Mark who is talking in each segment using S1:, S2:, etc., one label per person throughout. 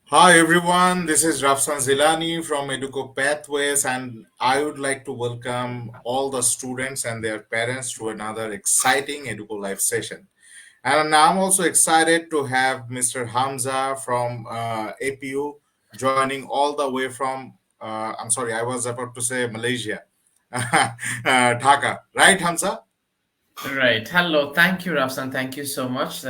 S1: Hi everyone, this is Rafsan Zilani from Eduko Pathways, and I would like to welcome all the students and their parents to another exciting Eduko Live session. And I'm also excited to have Mr. Hamza from A.P.U joining all the way from, I'm sorry, I was about to say Malaysia, Dhaka, right, Hamza?
S2: Right. Hello. Thank you, Rafsan. Thank you so much.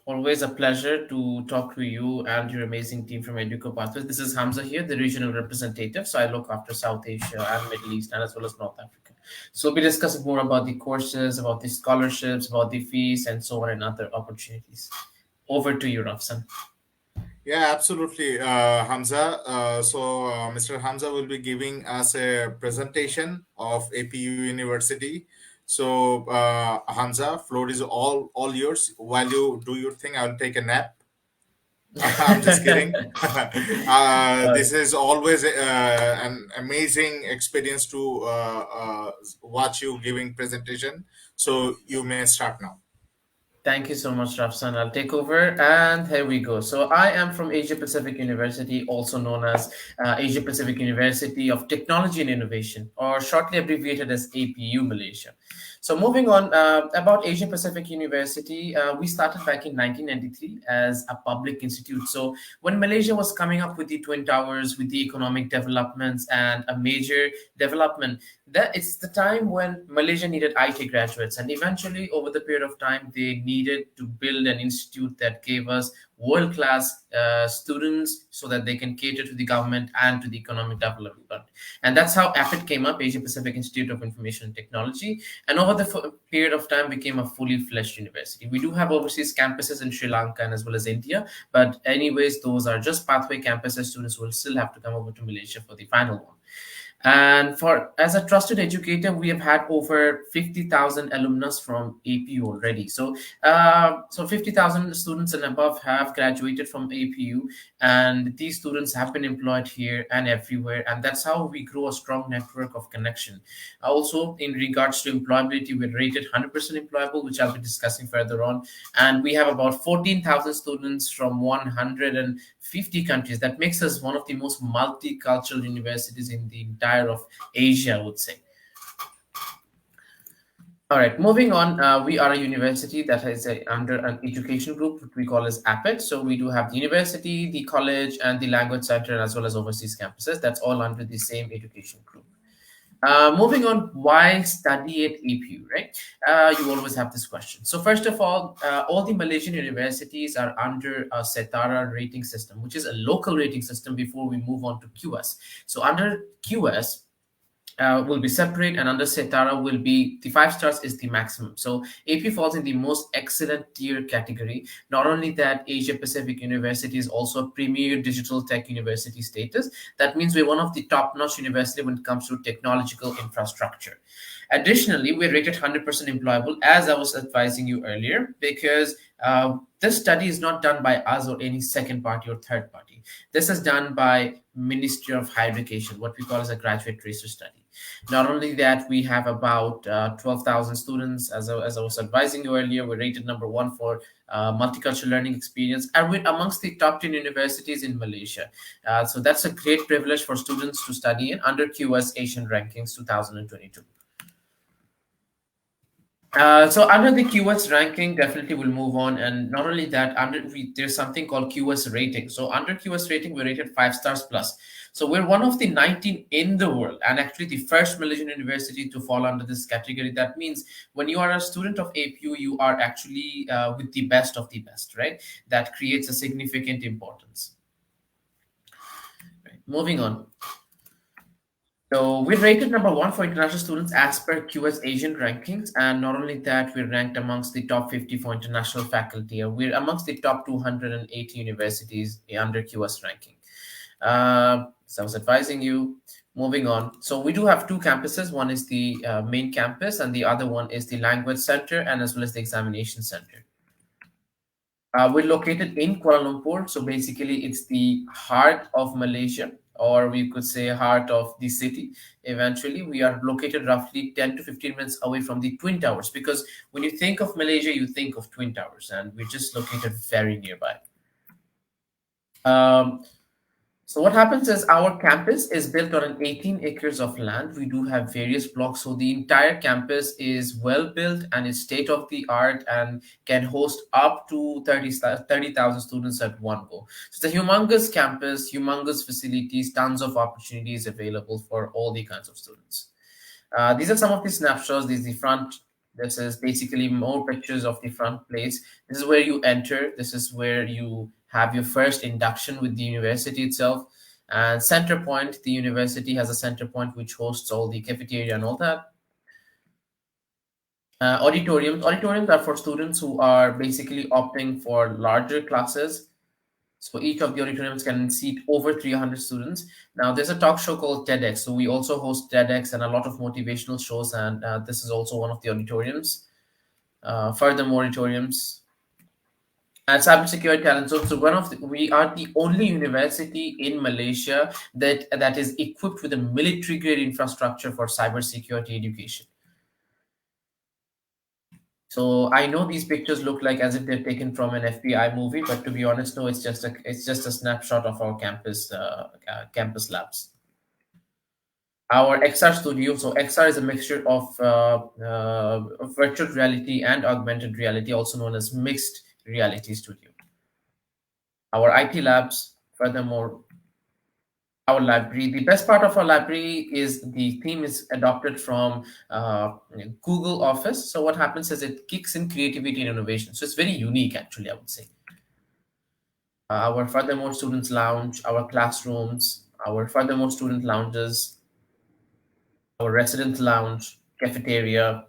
S2: Always a pleasure to talk to you and your amazing team from Educo Pathways. This is Hamza here, the regional representative. So I look after South Asia and Middle East and as well as North Africa. So we'll be discussing more about the courses, about the scholarships, about the fees, and so on and other opportunities. Over to you, Rafsan.
S1: Yeah, absolutely, Hamza. Mr. Hamza will be giving us a presentation of APU University. So, Hamza, floor is all yours. While you do your thing, I'll take a nap. I'm just kidding. This is always an amazing experience to watch you giving presentation. So you may start now.
S2: Thank you so much, Rafsan. I'll take over, and here we go. So, I am from Asia Pacific University, also known as Asia Pacific University of Technology and Innovation, or shortly abbreviated as APU Malaysia. So, moving on about Asia Pacific University, we started back in 1993 as a public institute. So, when Malaysia was coming up with the Twin Towers, with the economic developments, and a major development, that it's the time when Malaysia needed IT graduates, and eventually, over the period of time, they needed to build an institute that gave us world-class students so that they can cater to the government and to the economic development. And that's how APIT came up, Asia Pacific Institute of Information and Technology, and over the period of time became a fully fledged university. We do have overseas campuses in Sri Lanka and as well as India, but anyways, those are just pathway campuses. Students will still have to come over to Malaysia for the final one. And for as a trusted educator, we have had over 50,000 alumnus from APU already. So 50,000 students and above have graduated from APU, and these students have been employed here and everywhere. And that's how we grow a strong network of connection. Also, in regards to employability, we're rated 100% employable, which I'll be discussing further on. And we have about 14,000 students from 150 countries. That makes us one of the most multicultural universities in the entire of Asia, I would say. All right, moving on. We are a university that is under an education group, which we call as APET. So we do have the university, the college, and the language center, as well as overseas campuses. That's all under the same education group. Moving on, why study at APU, right? You always have this question. So first of all the Malaysian universities are under a Setara rating system, which is a local rating system before we move on to QS. So under QS, will be separate, and under Setara will be the 5 stars is the maximum. So AP falls in the most excellent tier category. Not only that, Asia Pacific University is also a premier digital tech university status. That means we're one of the top-notch university when it comes to technological infrastructure. Additionally, we're rated 100% employable, as I was advising you earlier, because this study is not done by us or any second party or third party. This is done by Ministry of Higher Education, what we call as a graduate research study. Not only that, we have about 12,000 students. As I was advising you earlier, we're rated number one for multicultural learning experience, and we're amongst the top 10 universities in Malaysia. So that's a great privilege for students to study in under QS Asian Rankings 2022. So under the QS ranking, definitely we'll move on, and not only that, there's something called QS rating. So under QS rating, we're rated 5 stars plus. So we're one of the 19 in the world, and actually the first Malaysian university to fall under this category. That means when you are a student of APU, you are actually with the best of the best, right? That creates a significant importance. Right. Moving on. So we're rated number one for international students as per QS Asian rankings, and not only that, we're ranked amongst the top 50 for international faculty. We're amongst the top 280 universities under QS ranking. So I was advising you. Moving on. So we do have two campuses. One is the main campus, and the other one is the language center, and as well as the examination center. We're located in Kuala Lumpur, so basically it's the heart of Malaysia, or we could say heart of the city. Eventually, we are located roughly 10 to 15 minutes away from the Twin Towers, because when you think of Malaysia, you think of Twin Towers, and we're just located very nearby. Um, So what happens is our campus is built on an 18 acres of land. We do have various blocks. So the entire campus is well built and is state of the art and can host up to 30,000 students at one go. So it's a humongous campus, humongous facilities, tons of opportunities available for all the kinds of students. These are some of the snapshots. This is the front. This is basically more pictures of the front place. This is where you enter. This is where you have your first induction with the university itself. And center point, the university has a center point which hosts all the cafeteria and all that. Auditoriums are for students who are basically opting for larger classes. So each of the auditoriums can seat over 300 students. Now there's a talk show called TEDx. So we also host TEDx and a lot of motivational shows, and this is also one of the auditoriums. Furthermore, auditoriums and cybersecurity talent zone. So we are the only university in Malaysia that is equipped with a military grade infrastructure for cybersecurity education. So I know these pictures look like as if they're taken from an FBI movie, but to be honest, no, it's just a snapshot of our campus labs. Our XR studio. So XR is a mixture of virtual reality and augmented reality, also known as mixed reality studio. Our IT labs. Furthermore, our library. The best part of our library is the theme is adopted from Google Office. So what happens is it kicks in creativity and innovation. So it's very unique, actually, I would say. Our furthermore students lounge, our classrooms, our furthermore student lounges, our resident lounge, cafeteria.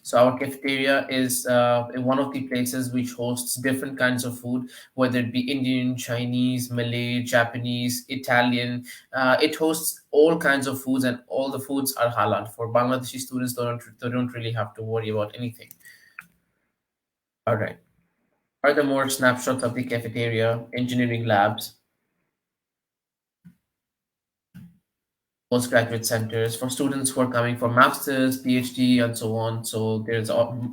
S2: So our cafeteria is one of the places which hosts different kinds of food, whether it be Indian, Chinese, Malay, Japanese, Italian. It hosts all kinds of foods, and all the foods are halal. For Bangladeshi students, they don't really have to worry about anything. All right. Furthermore, snapshots of the cafeteria, engineering labs, postgraduate centers for students who are coming for masters, PhD, and so on. So there's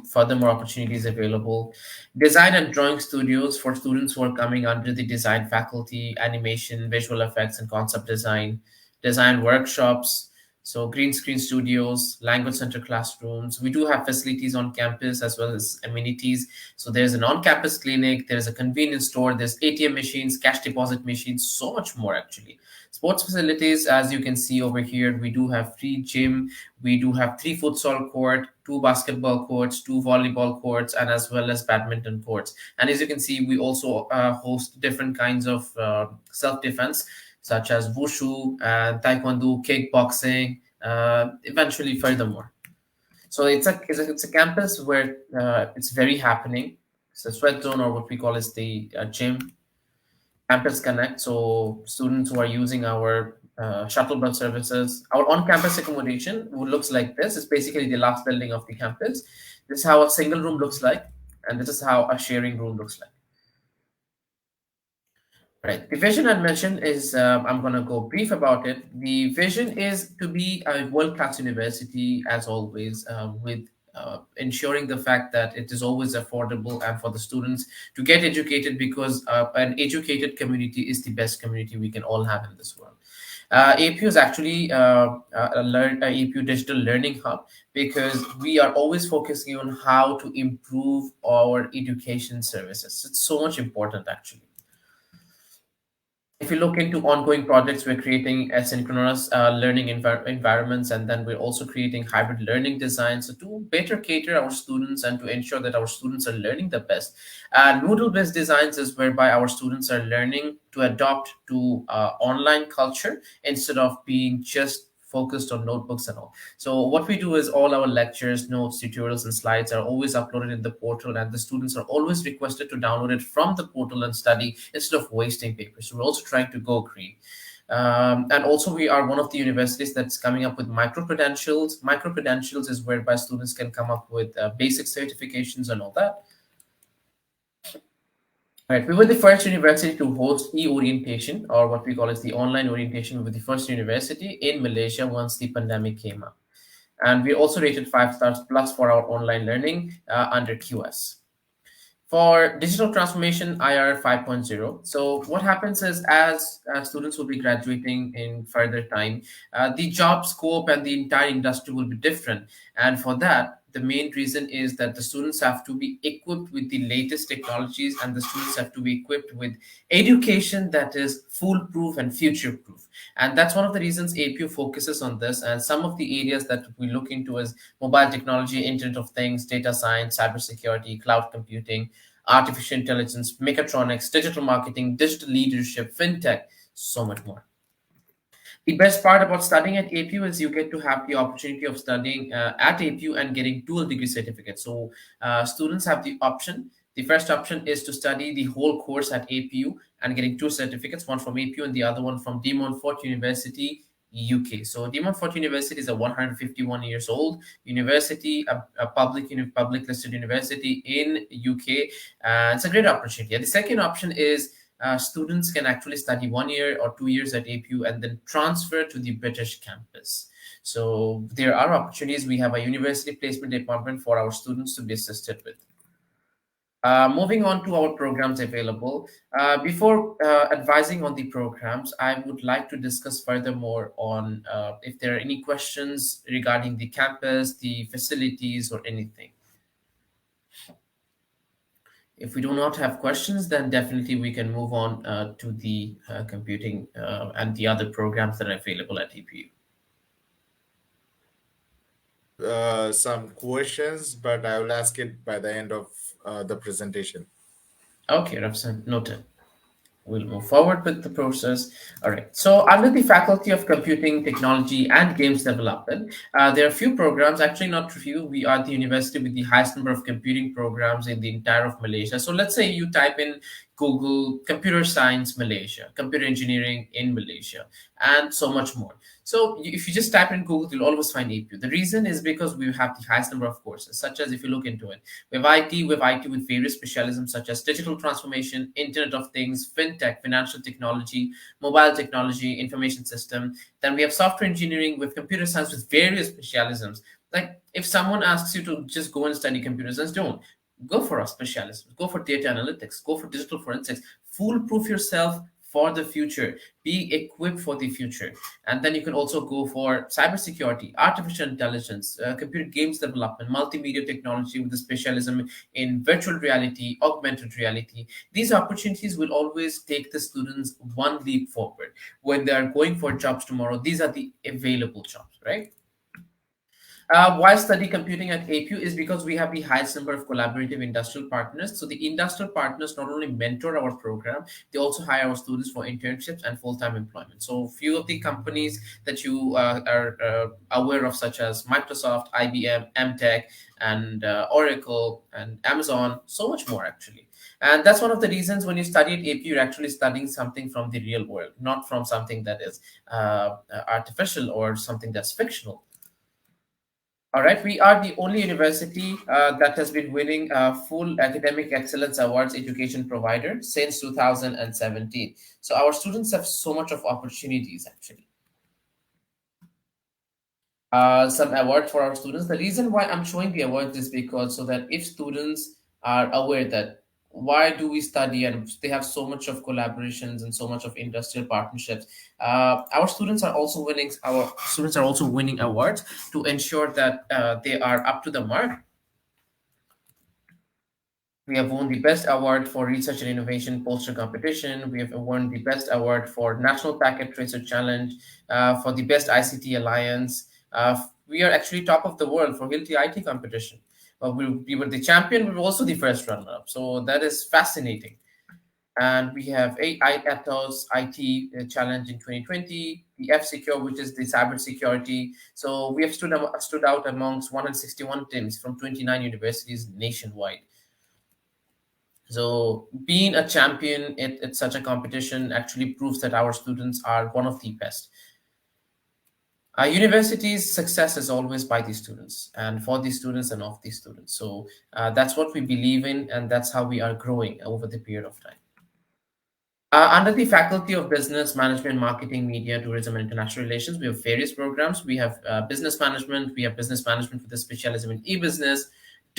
S2: furthermore opportunities available. Design and drawing studios for students who are coming under the design faculty, animation, visual effects, and concept design. Design workshops. So green screen studios, language center classrooms. We do have facilities on campus as well as amenities. So there's an on-campus clinic, there's a convenience store, there's ATM machines, cash deposit machines, so much more actually. Sports facilities, as you can see over here, we do have free gym, we do have three futsal court, two basketball courts, two volleyball courts, and as well as badminton courts. And as you can see, we also host different kinds of self-defense, such as wushu, taekwondo, kickboxing, eventually furthermore. So it's a campus where it's very happening. It's a sweat zone, or what we call is the gym. Campus Connect. So students who are using our shuttle bus services, our on-campus accommodation looks like this. It's basically the last building of the campus. This is how a single room looks like, and this is how a sharing room looks like. Right. The vision I mentioned is, I'm going to go brief about it. The vision is to be a world class university, as always, with ensuring the fact that it is always affordable and for the students to get educated, because an educated community is the best community we can all have in this world. APU is actually a APU digital learning hub, because we are always focusing on how to improve our education services. It's so much important, actually. If you look into ongoing projects, we're creating asynchronous learning environments, and then we're also creating hybrid learning designs, so to better cater our students and to ensure that our students are learning the best. Moodle based designs is whereby our students are learning to adopt to online culture instead of being just focused on notebooks and all. So what we do is all our lectures, notes, tutorials, and slides are always uploaded in the portal, and the students are always requested to download it from the portal and study instead of wasting paper. So we're also trying to go green. And also, we are one of the universities that's coming up with micro credentials. Micro credentials is whereby students can come up with basic certifications and all that. Right, we were the first university to host e-orientation, or what we call as the online orientation. We were the first university in Malaysia once the pandemic came up. And we also rated 5 stars plus for our online learning under QS. For digital transformation, IR 5.0. So what happens is, as students will be graduating in further time, the job scope and the entire industry will be different. And for that, the main reason is that the students have to be equipped with the latest technologies, and the students have to be equipped with education that is foolproof and future proof. And that's one of the reasons APU focuses on this. And some of the areas that we look into is mobile technology, Internet of Things, data science, cybersecurity, cloud computing, artificial intelligence, mechatronics, digital marketing, digital leadership, fintech, so much more. The best part about studying at APU is you get to have the opportunity of studying at APU and getting dual degree certificates. So students have the option. The first option is to study the whole course at APU and getting two certificates, one from APU and the other one from De Montfort University, UK. So De Montfort University is a 151 years old university, a public listed university in UK. It's a great opportunity. And the second option is students can actually study 1 year or 2 years at APU and then transfer to the British campus. So there are opportunities. We have a university placement department for our students to be assisted with. Moving on to our programs available. Before advising on the programs, I would like to discuss furthermore on if there are any questions regarding the campus, the facilities, or anything. If we do not have questions, then definitely we can move on to the computing and the other programs that are available at EPU.
S1: Some questions, but I will ask it by the end of the presentation.
S2: Okay, Rafsan, noted. We'll move forward with the process. All right. So, under the Faculty of Computing Technology and Games Development, there are a few programs. Actually, not few. We are the university with the highest number of computing programs in the entire of Malaysia. So, let's say you type in Google computer science Malaysia, computer engineering in Malaysia, and so much more. So, if you just type in Google, you'll always find APU. The reason is because we have the highest number of courses, such as if you look into it, we have IT with various specialisms such as digital transformation, Internet of Things, fintech, financial technology, mobile technology, information system. Then we have software engineering with computer science with various specialisms. Like if someone asks you to just go and study computer science, don't. Go for a specialism. Go for data analytics. Go for digital forensics. Foolproof yourself for the future. Be equipped for the future. And then you can also go for cybersecurity, artificial intelligence, computer games development, multimedia technology with a specialism in virtual reality, augmented reality. These opportunities will always take the students one leap forward. When they are going for jobs tomorrow, these are the available jobs, right? Why study computing at APU is because we have the highest number of collaborative industrial partners. So the industrial partners not only mentor our program, they also hire our students for internships and full-time employment. So few of the companies that you are aware of, such as Microsoft, IBM, MTech, and Oracle, and Amazon, so much more actually. And that's one of the reasons when you study at APU, you're actually studying something from the real world, not from something that is artificial or something that's fictional. All right, we are the only university that has been winning full academic excellence awards education provider since 2017. So our students have so much of opportunities actually. Some awards for our students. The reason why I'm showing the awards is because so that if students are aware that why do we study and they have so much of collaborations and so much of industrial partnerships, our students are also winning awards to ensure that they are up to the mark. We have won the best award for research and innovation poster competition. We have won the best award for National Packet Tracer Challenge, for the best ICT Alliance. We are actually top of the world for Hilti IT competition. We were the champion. We were also the first runner-up. So that is fascinating. And we have Atos IT Challenge in 2020, the F-Secure, which is the cybersecurity. So we have stood out amongst 161 teams from 29 universities nationwide. So being a champion at such a competition actually proves that our students are one of the best. Our university's success is always by the students and for the students and of the students. So that's what we believe in, and that's how we are growing over the period of time. Under the Faculty of Business Management, Marketing, Media, Tourism, and International Relations, we have various programs. We have business management. We have business management with a specialism in e-business,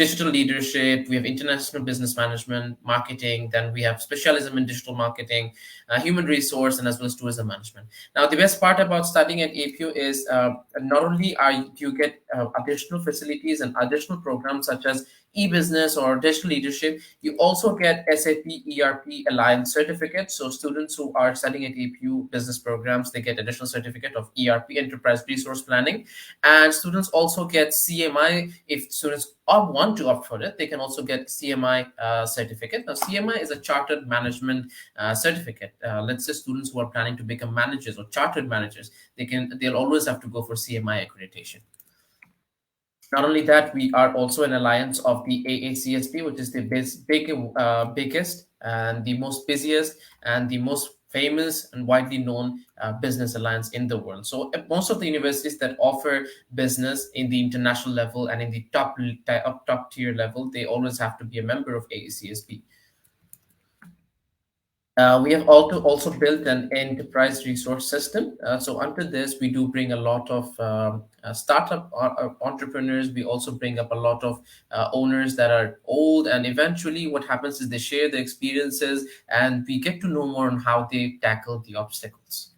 S2: digital leadership, we have international business management, marketing, then we have specialism in digital marketing, human resource, and as well as tourism management. Now, the best part about studying at APU is not only you get additional facilities and additional programs such as e-business or digital leadership, you also get SAP ERP Alliance certificate. So students who are studying at APU business programs, they get additional certificate of ERP, Enterprise Resource Planning. And students also get CMI. If students want to opt for it, they can also get CMI certificate. Now, CMI is a Chartered Management certificate. Let's say students who are planning to become managers or chartered managers, they'll always have to go for CMI accreditation. Not only that, we are also an alliance of the AACSP, which is the biggest and the most busiest and the most famous and widely known business alliance in the world. So most of the universities that offer business in the international level and in the top tier level, they always have to be a member of AACSP. We have also built an enterprise resource system. So under this, we do bring a lot of startup entrepreneurs. We also bring up a lot of owners that are old, and eventually, what happens is they share their experiences, and we get to know more on how they tackle the obstacles.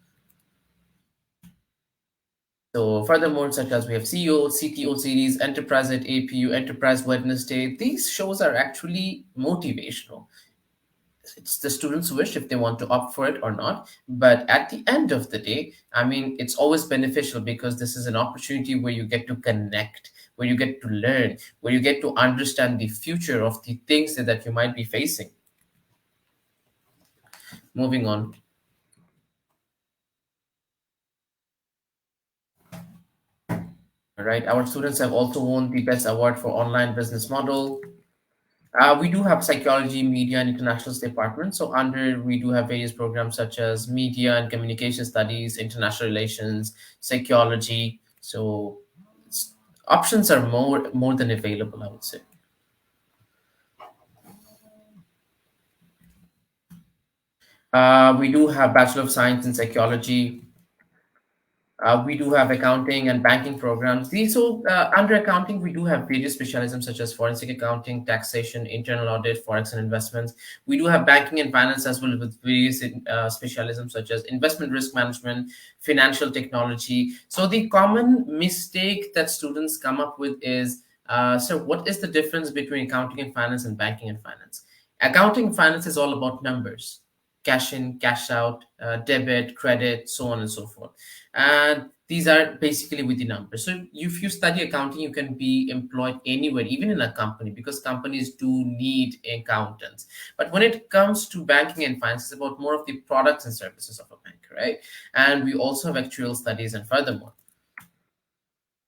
S2: So furthermore, such as we have CEO, CTO series, Enterprise at APU, Enterprise Wednesday. These shows are actually motivational. It's the students' wish if they want to opt for it or not. But at the end of the day, I mean, it's always beneficial because this is an opportunity where you get to connect, where you get to learn, where you get to understand the future of the things that you might be facing. Moving on. All right. Our students have also won the best award for online business model. We do have psychology, media, and internationals department. So under we do have various programs such as media and communication studies, international relations, psychology. So options are more than available, I would say. We do have Bachelor of Science in Psychology. We do have accounting and banking programs. Under accounting, we do have various specialisms such as forensic accounting, taxation, internal audit, forex and investments. We do have banking and finance as well with various specialisms such as investment risk management, financial technology. So the common mistake that students come up with is, so what is the difference between accounting and finance and banking and finance? Accounting and finance is all about numbers, cash in, cash out, debit, credit, so on and so forth. And these are basically with the numbers. So if you study accounting, you can be employed anywhere, even in a company, because companies do need accountants. But when it comes to banking and finance, it's about more of the products and services of a bank, right? And we also have actuarial studies and furthermore.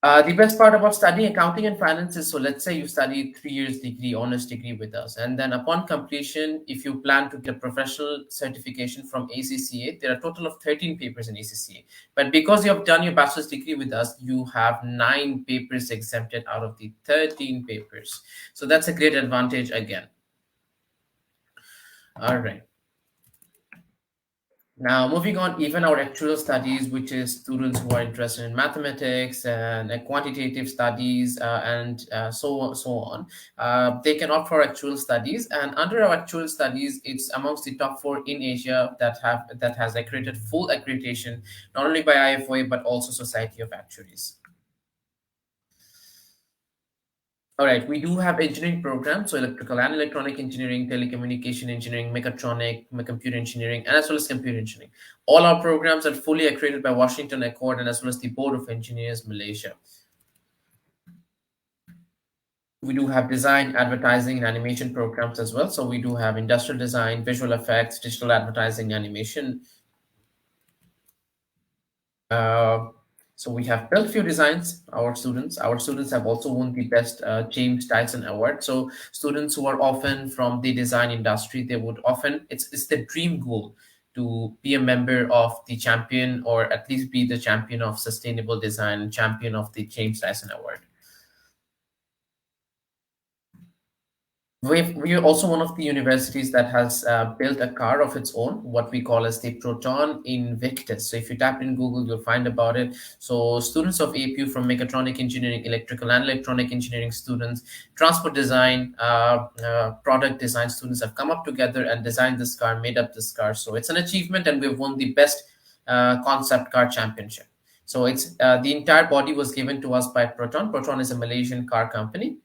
S2: The best part about studying accounting and finance is, so let's say you study 3 years degree, honors degree with us, and then upon completion, if you plan to get professional certification from ACCA, there are a total of 13 papers in ACCA. But because you have done your bachelor's degree with us, you have 9 papers exempted out of the 13 papers. So that's a great advantage again. All right. Now, moving on, even our actual studies, which is students who are interested in mathematics and quantitative studies and so on, they can opt for actual studies. And under our actual studies, it's amongst the top 4 in Asia that has accredited full accreditation, not only by IFOA but also Society of Actuaries. All right, we do have engineering programs, so electrical and electronic engineering, telecommunication engineering, mechatronic, computer engineering, and as well as computer engineering. All our programs are fully accredited by Washington Accord and as well as the Board of Engineers, Malaysia. We do have design, advertising, and animation programs as well. So we do have industrial design, visual effects, digital advertising, animation. Uh, so we have built few designs. Our students have also won the best James Dyson Award. So students who are often from the design industry, they would often it's the dream goal to be a member of the champion or at least be the champion of sustainable design, champion of the James Dyson Award. We're also one of the universities that has built a car of its own, what we call as the Proton Invictus. So if you tap in Google, you'll find about it. So students of APU from mechatronic engineering, electrical and electronic engineering students, transport design, product design students have come up together and designed this car, made up this car. So it's an achievement, and we've won the best concept car championship. So it's the entire body was given to us by Proton. Proton is a Malaysian car company.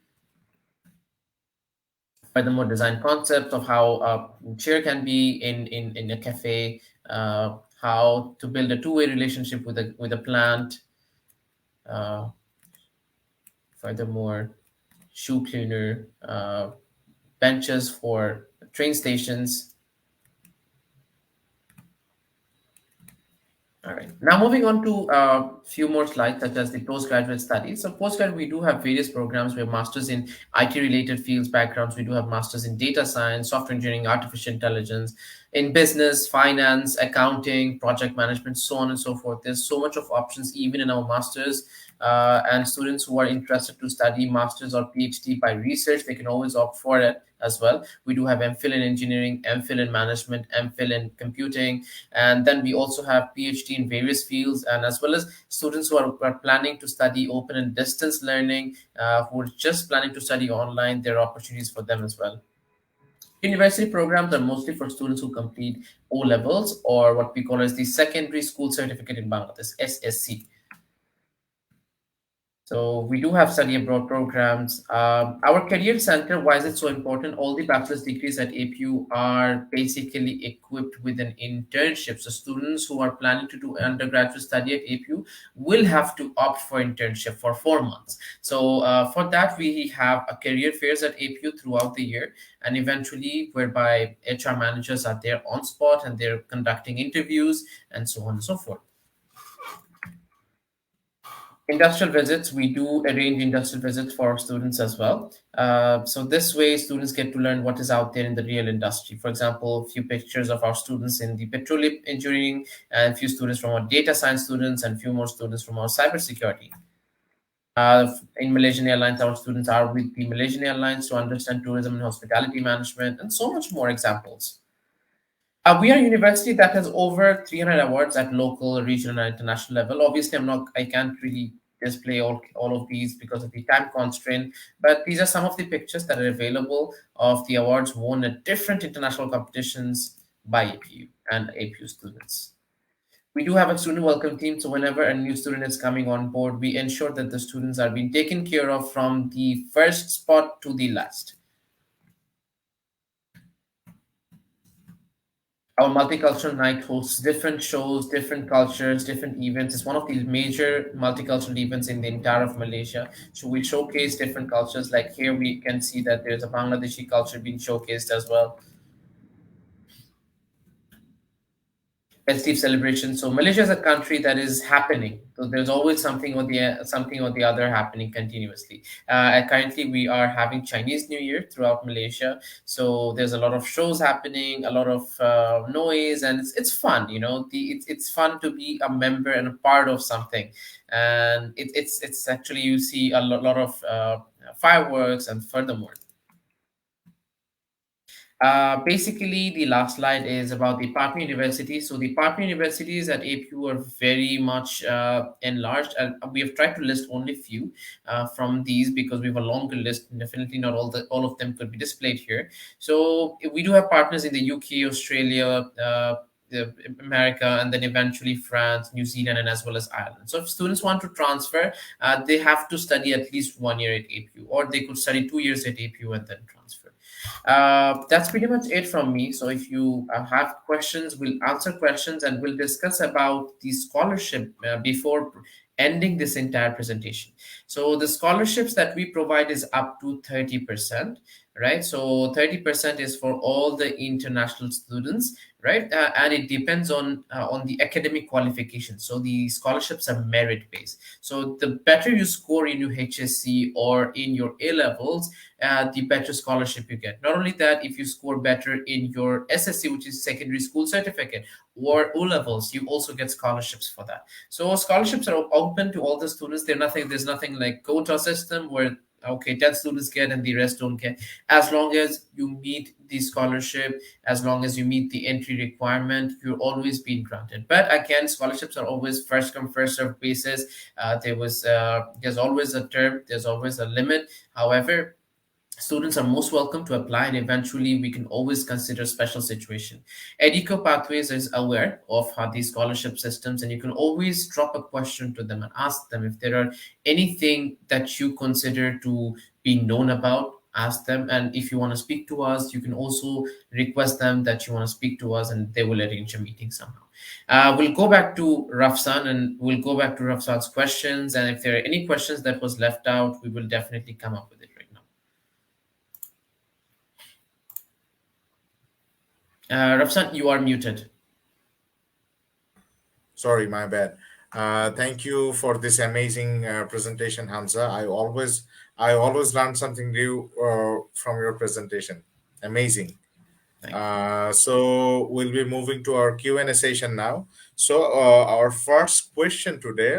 S2: Furthermore, design concepts of how a chair can be in a cafe, how to build a two-way relationship with a plant. Uh, Furthermore, shoe cleaner, benches for train stations. All right. Now moving on to a few more slides, such as the postgraduate studies. So postgrad, we do have various programs. We have masters in IT-related fields backgrounds. We do have masters in data science, software engineering, artificial intelligence, in business, finance, accounting, project management, so on and so forth. There's so much of options even in our masters. And students who are interested to study masters or PhD by research, they can always opt for it as well. We do have MPhil in engineering, MPhil in management, MPhil in computing, and then we also have PhD in various fields, and as well as students who are planning to study open and distance learning, who are just planning to study online. There are opportunities for them as well. University programs are mostly for students who complete O levels, or what we call as the secondary school certificate in Bangladesh, SSC. So we do have study abroad programs. Our career center, why is it so important? All the bachelor's degrees at APU are basically equipped with an internship. So students who are planning to do undergraduate study at APU will have to opt for internship for 4 months. So for that, we have a career fairs at APU throughout the year, and eventually whereby HR managers are there on spot and they're conducting interviews and so on and so forth. Industrial visits, we do arrange industrial visits for our students as well. So this way students get to learn what is out there in the real industry. For example, a few pictures of our students in the petroleum engineering, and a few students from our data science students, and a few more students from our cybersecurity. In Malaysian Airlines, our students are with the Malaysian Airlines to understand tourism and hospitality management, and so much more examples. We are a university that has over 300 awards at local, regional, and international level. Obviously, I can't really display all of these because of the time constraint, but these are some of the pictures that are available of the awards won at different international competitions by APU and APU students. We do have a student welcome team, so whenever a new student is coming on board, we ensure that the students are being taken care of from the first spot to the last. Our multicultural night hosts different shows, different cultures, different events. It's one of the major multicultural events in the entire of Malaysia. So we showcase different cultures. Like here, we can see that there's a Bangladeshi culture being showcased as well. Festive celebration. So Malaysia is a country that is happening. So there's always something or the other happening continuously. Currently, we are having Chinese New Year throughout Malaysia. So there's a lot of shows happening, a lot of noise, and it's fun. You know, it's fun to be a member and a part of something, and it's actually you see a lot of fireworks, and furthermore. Basically, the last slide is about the partner universities. So the partner universities at APU are very much enlarged, and we have tried to list only few from these because we have a longer list. Definitely not all of them could be displayed here. So we do have partners in the UK, Australia, America, and then eventually France, New Zealand, and as well as Ireland. So if students want to transfer, they have to study at least 1 year at APU, or they could study 2 years at APU and then transfer. That's pretty much it from me. So if you have questions, we'll answer questions and we'll discuss about the scholarship before ending this entire presentation. So the scholarships that we provide is up to 30%, right? So 30% is for all the international students, right? And it depends on the academic qualification. So the scholarships are merit based. So the better you score in your HSC or in your A levels, the better scholarship you get. Not only that, if you score better in your SSC, which is secondary school certificate, or O levels, you also get scholarships for that. So scholarships are open to all the students. There's nothing like quota system where okay, 10 students get and the rest don't get. As long as you meet the scholarship, as long as you meet the entry requirement, you're always being granted. But again, scholarships are always first come first served basis. There's always a term, there's always a limit. However, students are most welcome to apply, and eventually we can always consider special situation. Educo Pathways is aware of these scholarship systems, and you can always drop a question to them and ask them if there are anything that you consider to be known about. Ask them, and if you want to speak to us, you can also request them that you want to speak to us, and they will arrange a meeting somehow. We'll go back to Rafsan, and we'll go back to Rafsan's questions, and if there are any questions that was left out, we will definitely come up with it right now. Rafsan, you are muted.
S1: Sorry, my bad. Thank you for this amazing presentation, Hamza. I always learn something new from your presentation. Amazing.
S2: Thank you.
S1: So we'll be moving to our Q&A session now. So our first question today,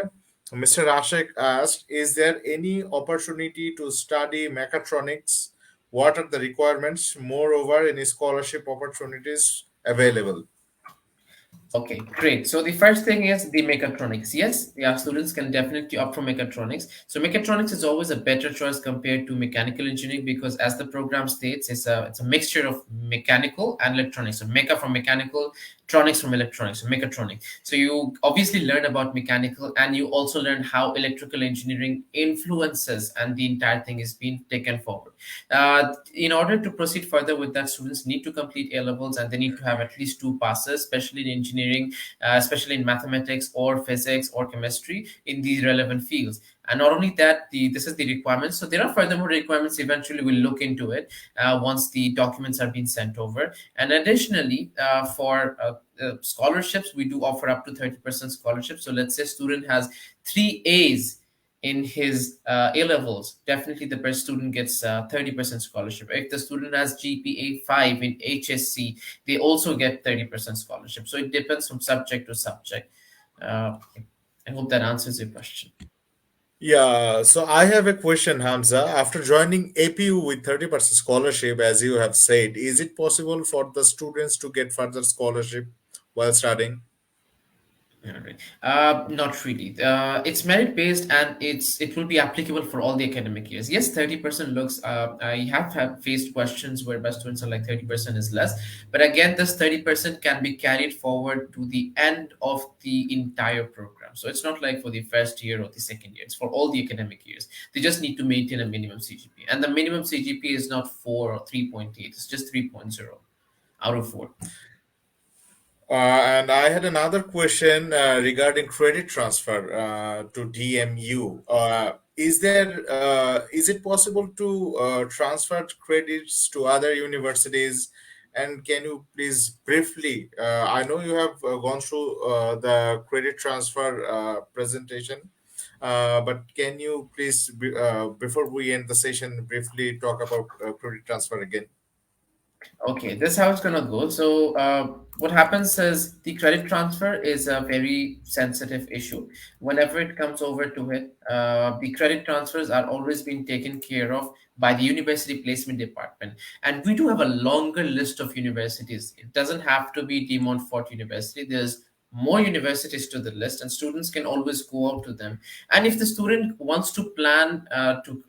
S1: Mr. Ashik asked, is there any opportunity to study mechatronics? What are the requirements? Moreover, any scholarship opportunities available?
S2: Okay, great. So the first thing is the mechatronics. Yes, yeah, students can definitely opt for mechatronics. So mechatronics is always a better choice compared to mechanical engineering because, as the program states, it's a mixture of mechanical and electronics. So mecha from mechanical, tronics from electronics, so mechatronics. So you obviously learn about mechanical, and you also learn how electrical engineering influences, and the entire thing is being taken forward. In order to proceed further with that, students need to complete A levels, and they need to have at least two passes, especially in engineering, especially in mathematics or physics or chemistry in these relevant fields. And not only that, this is the requirements. So there are furthermore requirements. Eventually, we'll look into it once the documents are being sent over. And additionally, for scholarships, we do offer up to 30% scholarship. So let's say student has three A's in his A levels, definitely the best student gets 30% scholarship. If the student has GPA 5 in HSC, they also get 30% scholarship. So it depends from subject to subject. Uh, I hope that answers your question.
S1: Yeah, so I have a question, Hamza. After joining APU with 30% scholarship, as you have said, is it possible for the students to get further scholarship while studying?
S2: All right. Not really. It's merit based, and it will be applicable for all the academic years. Yes, 30% looks. I have faced questions where my students are like 30% is less, but again, this 30% can be carried forward to the end of the entire program. So it's not like for the first year or the second year. It's for all the academic years. They just need to maintain a minimum CGP, and the minimum CGP is not 4 or 3.8. It's just 3.0 out of 4.
S1: And I had another question regarding credit transfer to DMU. Is it possible to transfer credits to other universities? And can you please briefly? I know you have gone through the credit transfer presentation, but can you please, before we end the session, briefly talk about credit transfer again?
S2: Okay, this is how it's gonna go. So, what happens is the credit transfer is a very sensitive issue. Whenever it comes over to it, the credit transfers are always being taken care of by the university placement department, and we do have a longer list of universities. It doesn't have to be De Montfort University. There's more universities to the list, and students can always go out to them. And if the student wants to plan to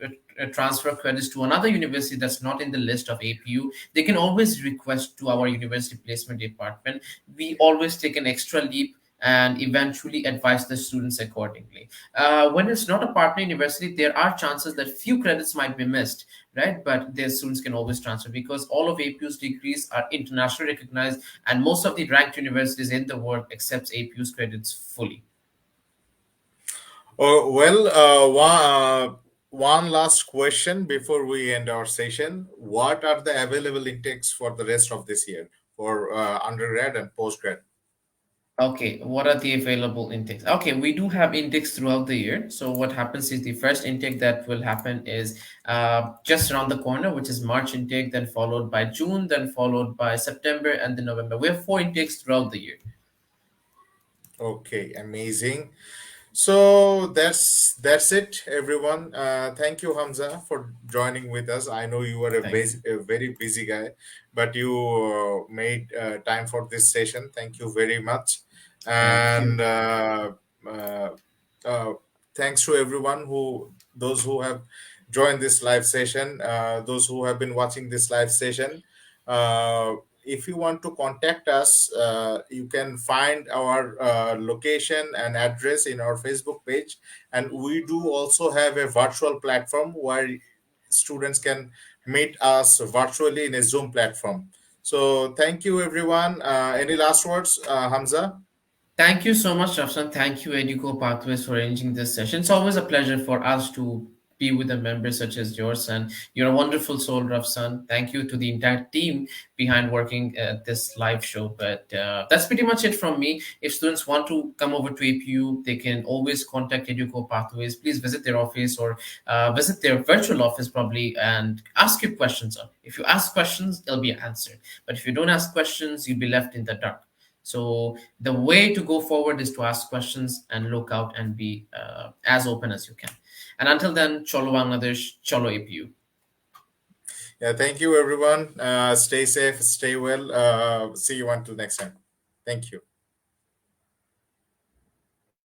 S2: transfer credits to another university that's not in the list of APU, they can always request to our university placement department. We always take an extra leap and eventually advise the students accordingly. When it's not a partner university, there are chances that few credits might be missed, right? But their students can always transfer because all of APU's degrees are internationally recognized, and most of the ranked universities in the world accepts APU's credits fully.
S1: Oh, well, one last question before we end our session. What are the available intakes for the rest of this year for undergrad and postgrad?
S2: Okay, what are the available intakes? Okay, we do have intakes throughout the year. So what happens is the first intake that will happen is just around the corner, which is March intake, then followed by June, then followed by September, and then November. We have four intakes throughout the year.
S1: Okay, amazing. So that's it, everyone. Thank you, Hamza, for joining with us. I know you are
S2: Thank you.
S1: a very busy guy, but you made time for this session. Thank you very much,
S2: Thank
S1: and
S2: you.
S1: uh, uh, thanks to everyone those who have joined this live session, those who have been watching this live session. Uh, if you want to contact us, you can find our location and address in our Facebook page. And we do also have a virtual platform where students can meet us virtually in a Zoom platform. So thank you, everyone. Any last words, Hamza?
S2: Thank you so much, Rafsan. Thank you, Eduko Pathways, for arranging this session. It's always a pleasure for us to be with a member such as yours, and you're a wonderful soul, Rafsan. Thank you to the entire team behind working this live show. But that's pretty much it from me. If students want to come over to APU, they can always contact Educo Pathways. Please visit their office or visit their virtual office probably and ask your questions. If you ask questions, they'll be answered. But if you don't ask questions, you'll be left in the dark. So the way to go forward is to ask questions and look out and be as open as you can. And until then, Cholo Bangladesh, Cholo APU.
S1: Yeah, thank you, everyone. Stay safe, stay well. See you until next time. Thank you.